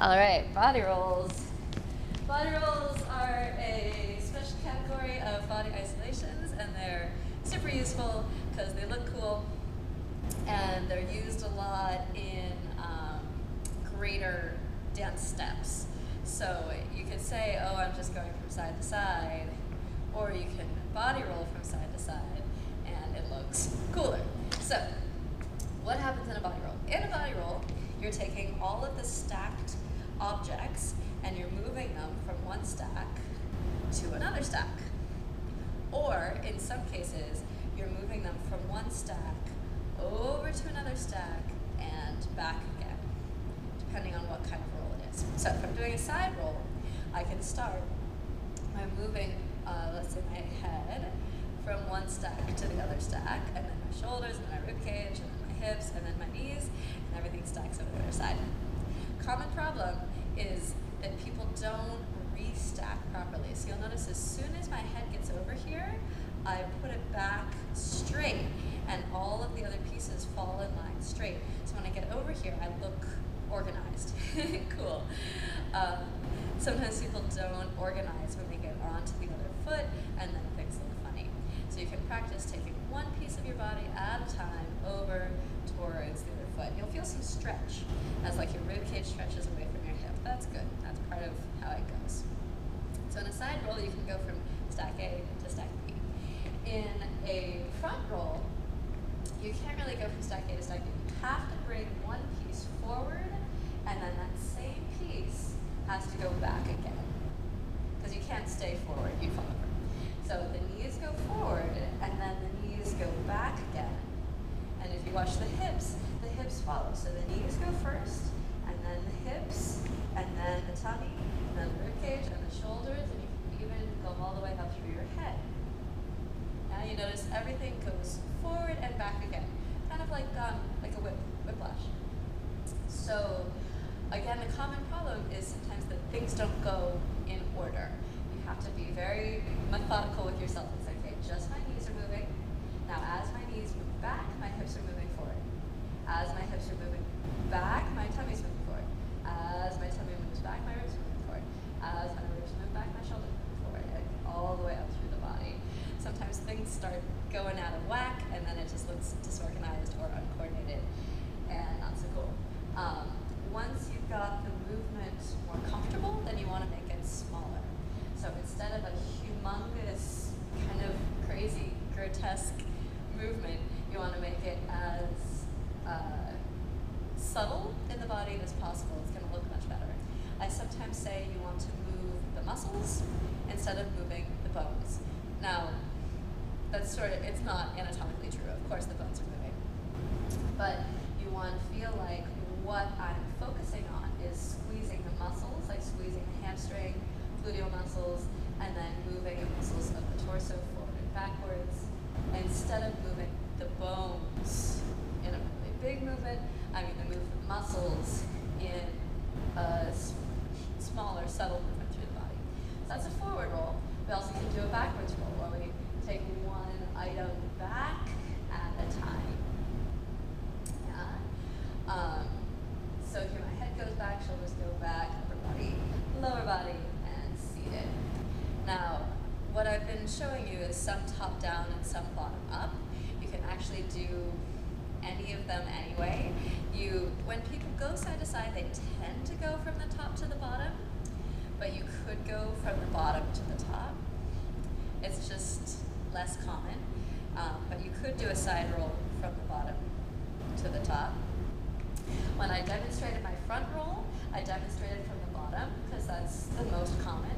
All right, body rolls. Body rolls are a special category of body isolations, and they're super useful because they look cool, and they're used a lot in greater dance steps. So you could say, oh, I'm just going from side to side, or you can body roll from side to side, and it looks cooler. So what happens in a body roll? In a body roll, you're taking all of the stacked objects and you're moving them from one stack to another stack. Or in some cases, you're moving them from one stack over to another stack and back again, depending on what kind of roll it is. So if I'm doing a side roll, I can start by moving, let's say my head from one stack to the other stack, and then my shoulders, and then my rib cage, and then my hips, and then my knees, and everything stacks over the other side. Common problem is that people don't restack properly. So you'll notice as soon as my head gets over here, I put it back straight, and all of the other pieces fall in line straight. So when I get over here, I look organized. Cool. Sometimes people don't organize when they get onto the other foot, and then things look funny. So you can practice taking one piece of your body at a time over towards the other foot. You'll feel some stretch as like your rib cage stretches away from your hip. That's good. That's part of how it goes. So in a side roll, you can go from stack A to stack B. In a front roll, you can't really go from stack A to stack B. You have to bring one piece forward, and then that same piece has to go back again. Because you can't stay forward, you fall over. So the knees go forward, and then the knees go back again. And if you watch the hips follow. So the knees go first, and then the hips, and then the tummy, and then the rib cage, and the shoulders, and you can even go all the way up through your head. Now you notice everything goes forward and back again, kind of like a whiplash. So again, the common problem is sometimes that things don't go in order. You have to be very methodical with yourself and say, okay, just my knees are moving. Now as my knees move back, my hips are moving forward. As my hips are moving back, my tummy's moving forward. As my tummy moves back, my ribs are moving forward. As my ribs move back, my shoulders move forward, and all the way up through the body. Sometimes things start going out of whack, and then it just looks disorganized or uncoordinated and not so cool. Once you've got the movement more comfortable, then you want to make it smaller. So instead of a humongous, kind of crazy, grotesque movement, you want to make it as subtle in the body as possible. It's going to look much better. I sometimes say you want to move the muscles instead of moving the bones. Now, that's it's not anatomically true. Of course the bones are moving. But you want to feel like what I'm focusing on is squeezing the muscles, like squeezing the hamstring, gluteal muscles, and then moving the muscles of the torso forward and backwards, instead of moving the bones in a really big movement. I'm going to move the muscles in a smaller, subtle movement through the body. So that's a forward roll. We also can do a backwards roll, where we take one item back at a time. Yeah. So here my head goes back, shoulders go back, upper body, lower body, and seated. Now, what I've been showing you is some top down and some bottom up. You can actually do any of them anyway. When people go side to side, they tend to go from the top to the bottom, but you could go from the bottom to the top. It's just less common, but you could do a side roll from the bottom to the top. When I demonstrated my front roll, I demonstrated from the bottom because that's the most common.